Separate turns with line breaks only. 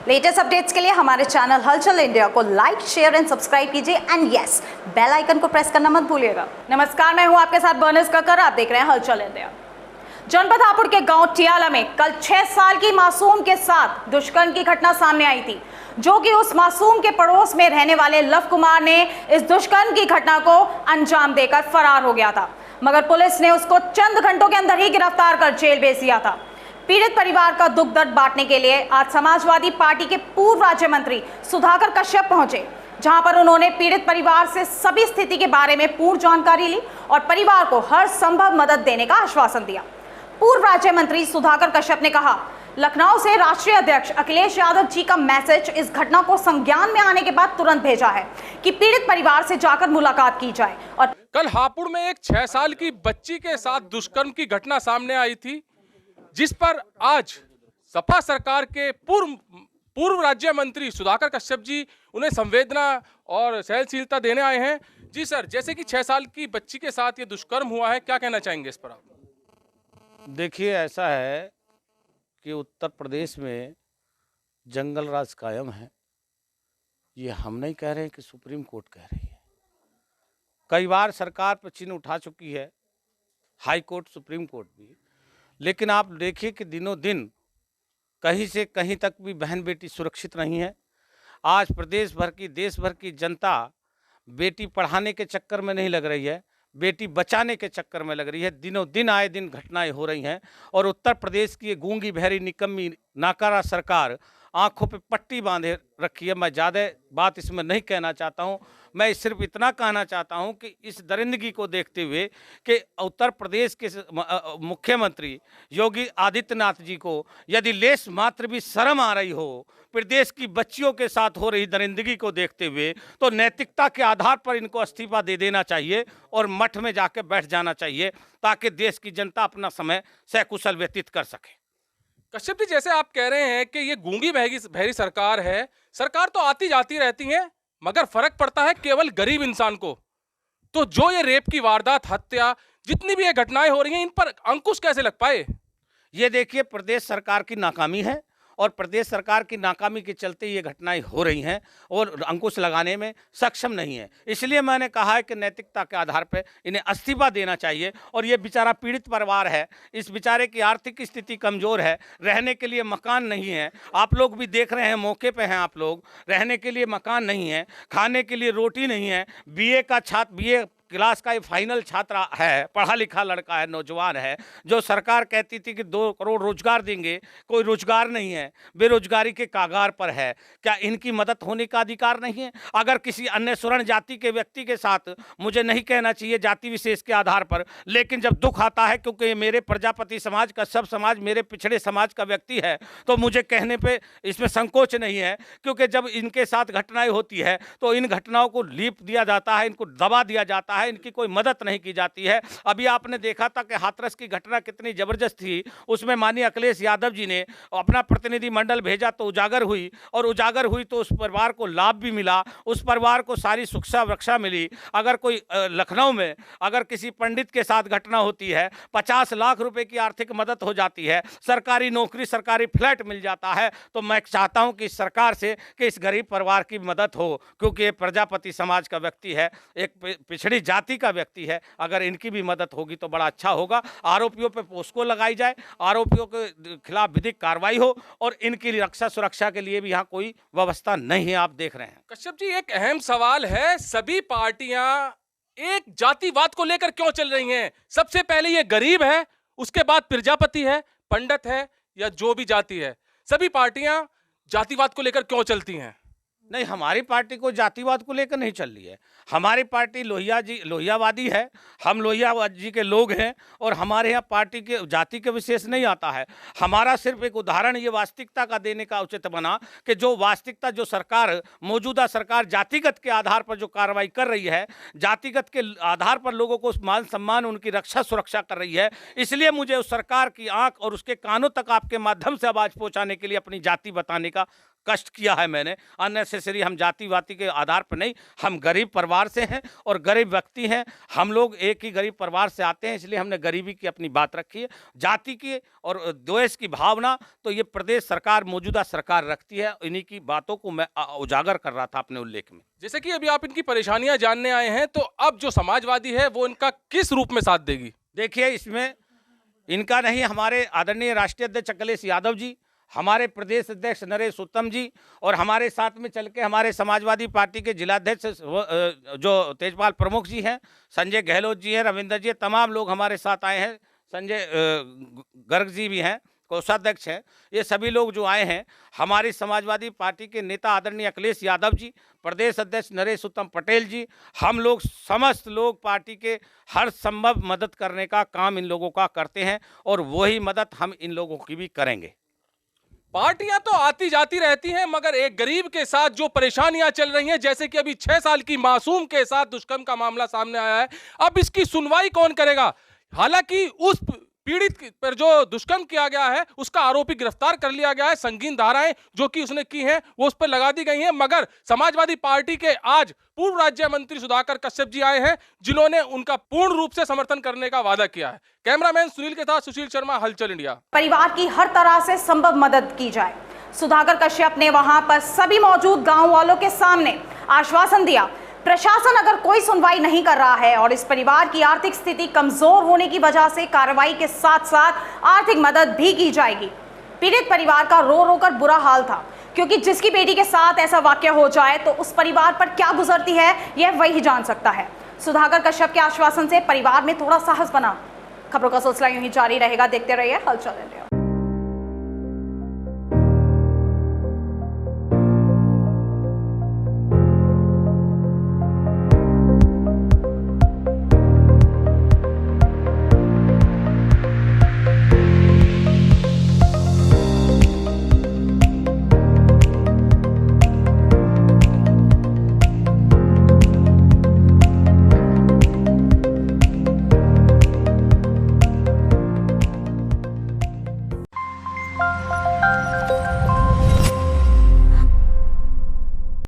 Latest updates के लिए हमारे चैनल हलचल इंडिया को लाइक, शेयर एंड सब्सक्राइब कीजिए एंड यस, बेल आइकन को प्रेस करना मत भूलिएगा। नमस्कार, मैं हूं आपके साथ बर्नस कक्कर। आप देख रहे हैं हलचल इंडिया। जनपद हापुड़ के गांव टियाला में कल 6 साल की मासूम के साथ दुष्कर्म की घटना सामने आई थी, जो कि उस मासूम के पड़ोस में रहने वाले लव कुमार ने इस दुष्कर्म की घटना को अंजाम देकर फरार हो गया था, मगर पुलिस ने उसको चंद घंटों के अंदर ही गिरफ्तार कर जेल भेज दिया था। पीड़ित परिवार का दुख दर्द बांटने के लिए आज समाजवादी पार्टी के पूर्व राज्य मंत्री सुधाकर कश्यप पहुंचे, जहां पर उन्होंने पीड़ित परिवार से सभी स्थिति के बारे में पूर्ण जानकारी ली और परिवार को हर संभव मदद देने का आश्वासन दिया। पूर्व राज्य मंत्री सुधाकर कश्यप ने कहा, लखनऊ से राष्ट्रीय अध्यक्ष अखिलेश यादव जी का मैसेज इस घटना को संज्ञान में आने के बाद तुरंत भेजा है कि पीड़ित परिवार से जाकर मुलाकात की जाए। और
कल हापुड़ में एक 6 साल की बच्ची के साथ दुष्कर्म की घटना सामने आई थी, जिस पर आज सपा सरकार के पूर्व राज्य मंत्री सुधाकर कश्यप जी उन्हें संवेदना और सहनशीलता देने आए हैं। जी सर, जैसे कि 6 साल की बच्ची के साथ ये दुष्कर्म हुआ है, क्या कहना चाहेंगे इस पर आप?
देखिए, ऐसा है कि उत्तर प्रदेश में जंगल राज कायम है। ये हम नहीं कह रहे हैं कि सुप्रीम कोर्ट कह रही है। कई बार सरकार पर चिन्ह उठा चुकी है, हाई कोर्ट, सुप्रीम कोर्ट भी। लेकिन आप देखिए कि दिनों दिन कहीं से कहीं तक भी बहन बेटी सुरक्षित नहीं है। आज प्रदेश भर की, देश भर की जनता बेटी पढ़ाने के चक्कर में नहीं लग रही है, बेटी बचाने के चक्कर में लग रही है। दिनों दिन आए दिन घटनाएं हो रही हैं और उत्तर प्रदेश की ये गूंगी बहरी निकम्मी नाकारा सरकार आंखों पे पट्टी बांधे रखी है। मैं ज़्यादा बात इसमें नहीं कहना चाहता हूं। मैं सिर्फ इतना कहना चाहता हूं कि इस दरिंदगी को देखते हुए कि उत्तर प्रदेश के मुख्यमंत्री योगी आदित्यनाथ जी को यदि लेस मात्र भी शर्म आ रही हो प्रदेश की बच्चियों के साथ हो रही दरिंदगी को देखते हुए, तो नैतिकता के आधार पर इनको इस्तीफा दे देना चाहिए और मठ में जाकर बैठ जाना चाहिए, ताकि देश की जनता अपना समय सकुशल व्यतीत कर सके।
कश्यप जी, जैसे आप कह रहे हैं कि ये गूंगी बहरी सरकार है, सरकार तो आती जाती रहती है, मगर फर्क पड़ता है केवल गरीब इंसान को। तो जो ये रेप की वारदात, हत्या, जितनी भी ये घटनाएं हो रही हैं, इन पर अंकुश कैसे लग पाए?
ये देखिए, प्रदेश सरकार की नाकामी है और प्रदेश सरकार की नाकामी के चलते ये घटनाएं हो रही हैं और अंकुश लगाने में सक्षम नहीं है। इसलिए मैंने कहा है कि नैतिकता के आधार पर इन्हें इस्तीफा देना चाहिए। और ये बेचारा पीड़ित परिवार है, इस बेचारे की आर्थिक स्थिति कमज़ोर है, रहने के लिए मकान नहीं है। आप लोग भी देख रहे हैं, मौके पे हैं आप लोग, रहने के लिए मकान नहीं है, खाने के लिए रोटी नहीं है। बीए का छात्र, बीए क्लास का ये फाइनल छात्र है, पढ़ा लिखा लड़का है, नौजवान है, जो सरकार कहती थी कि 2 करोड़ रोजगार देंगे, कोई रोजगार नहीं है, बेरोजगारी के कागार पर है। क्या इनकी मदद होने का अधिकार नहीं है? अगर किसी अन्य स्वर्ण जाति के व्यक्ति के साथ, मुझे नहीं कहना चाहिए जाति विशेष के आधार पर, लेकिन जब दुख आता है, क्योंकि मेरे प्रजापति समाज का, सब समाज मेरे पिछड़े समाज का व्यक्ति है, तो मुझे कहने पे इसमें संकोच नहीं है। क्योंकि जब इनके साथ घटनाएं होती है तो इन घटनाओं को लीप दिया जाता है, इनको दबा दिया जाता है, इनकी कोई मदद नहीं की जाती है। अभी आपने देखा था कि हाथरस की घटना कितनी जबरदस्त थी, उसमें माननीय अखिलेश यादव जी ने अपना प्रतिनिधि मंडल भेजा तो उजागर हुई, और उजागर हुई तो उस परिवार को लाभ भी मिला, उस परिवार को सारी सुरक्षा रक्षा मिली। अगर कोई लखनऊ में अगर किसी पंडित के साथ घटना होती है, 50 लाख रुपए की आर्थिक मदद हो जाती है, सरकारी नौकरी, सरकारी फ्लैट मिल जाता है, तो मैं चाहता हूं कि इस सरकार से कि इस गरीब परिवार की मदद हो, क्योंकि ये प्रजापति समाज का व्यक्ति है, एक पिछड़ी जाति का व्यक्ति है। अगर इनकी भी मदद होगी तो बड़ा अच्छा होगा। आरोपियों पे पोस्को लगाई जाए, आरोपियों के खिलाफ विधिक कार्रवाई हो, और इनकी रक्षा सुरक्षा के लिए भी यहाँ कोई व्यवस्था नहीं है। आप देख रहे हैं।
कश्यप जी, एक अहम सवाल है, सभी पार्टियां एक जातिवाद को लेकर क्यों चल रही हैं? सबसे पहले ये गरीब है, उसके बाद प्रजापति है, पंडित है, या जो भी जाति है, सभी पार्टियां जातिवाद को लेकर क्यों चलती हैं?
नहीं, हमारी पार्टी को जातिवाद को लेकर नहीं चल रही है। हमारी पार्टी लोहियावादी है, हम लोहियावादी जी के लोग हैं, और हमारे यहाँ पार्टी के जाति के विशेष नहीं आता है। हमारा सिर्फ एक उदाहरण ये वास्तविकता का देने का उचित बना कि जो वास्तविकता, जो सरकार, मौजूदा सरकार जातिगत के आधार पर जो कार्रवाई कर रही है, जातिगत के आधार पर लोगों को मान सम्मान, उनकी रक्षा सुरक्षा कर रही है। इसलिए मुझे उस सरकार की आंख और उसके कानों तक आपके माध्यम से आवाज़ पहुँचाने के लिए अपनी जाति बताने का कष्ट किया है मैंने अननेसेसरी। हम जाति वाति के आधार पर नहीं, हम गरीब परिवार से हैं और गरीब व्यक्ति हैं। हम लोग एक ही गरीब परिवार से आते हैं, इसलिए हमने गरीबी की अपनी बात रखी है। जाति की और द्वेष की भावना तो ये प्रदेश सरकार, मौजूदा सरकार रखती है। इन्हीं की बातों को मैं उजागर कर रहा था अपने उल्लेख में।
जैसे कि अभी आप इनकी परेशानियां जानने आए हैं, तो अब जो समाजवादी है वो इनका किस रूप में साथ देगी?
देखिए, इसमें इनका नहीं, हमारे आदरणीय राष्ट्रीय अध्यक्ष अखिलेश यादव जी, हमारे प्रदेश अध्यक्ष नरेश उत्तम जी और हमारे साथ में चल के हमारे समाजवादी पार्टी के जिलाध्यक्ष जो तेजपाल प्रमुख जी हैं, संजय गहलोत जी हैं, रविंदर जी, तमाम लोग हमारे साथ आए हैं। संजय गर्ग जी भी हैं, कोषाध्यक्ष हैं। ये सभी लोग जो आए हैं, हमारी समाजवादी पार्टी के नेता आदरणीय अखिलेश यादव जी, प्रदेश अध्यक्ष नरेश उत्तम पटेल जी, हम लोग समस्त लोग पार्टी के हर संभव मदद करने का काम इन लोगों का करते हैं और वही मदद हम इन लोगों की भी करेंगे।
पार्टियां तो आती जाती रहती हैं, मगर एक गरीब के साथ जो परेशानियां चल रही हैं, जैसे कि अभी 6 साल की मासूम के साथ दुष्कर्म का मामला सामने आया है, अब इसकी सुनवाई कौन करेगा? हालांकि उस पीड़ित पर जो दुष्कर्म किया गया है उसका आरोपी गिरफ्तार कर लिया गया है। संगीन धाराएं जो कि उसने की हैं वो उस पर लगा दी गई हैं, मगर समाजवादी पार्टी के आज पूर्व राज्य मंत्री सुधाकर कश्यप जी आए हैं, जिन्होंने उनका पूर्ण रूप से समर्थन करने का वादा किया है। कैमरामैन सुनील के साथ सुशील शर्मा, हलचल इंडिया।
परिवार की हर तरह से संभव मदद की जाए। सुधाकर कश्यप ने वहां पर सभी मौजूद गांव वालों के सामने आश्वासन दिया। प्रशासन अगर कोई सुनवाई नहीं कर रहा है और इस परिवार की आर्थिक स्थिति कमजोर होने की वजह से कार्रवाई के साथ साथ आर्थिक मदद भी की जाएगी। पीड़ित परिवार का रो रो कर बुरा हाल था, क्योंकि जिसकी बेटी के साथ ऐसा वाकया हो जाए तो उस परिवार पर क्या गुजरती है यह वही जान सकता है। सुधाकर कश्यप के आश्वासन से परिवार में थोड़ा साहस बना। खबरों का सिलसिला यूं ही जारी रहेगा, देखते रहिए हलचल इंडिया।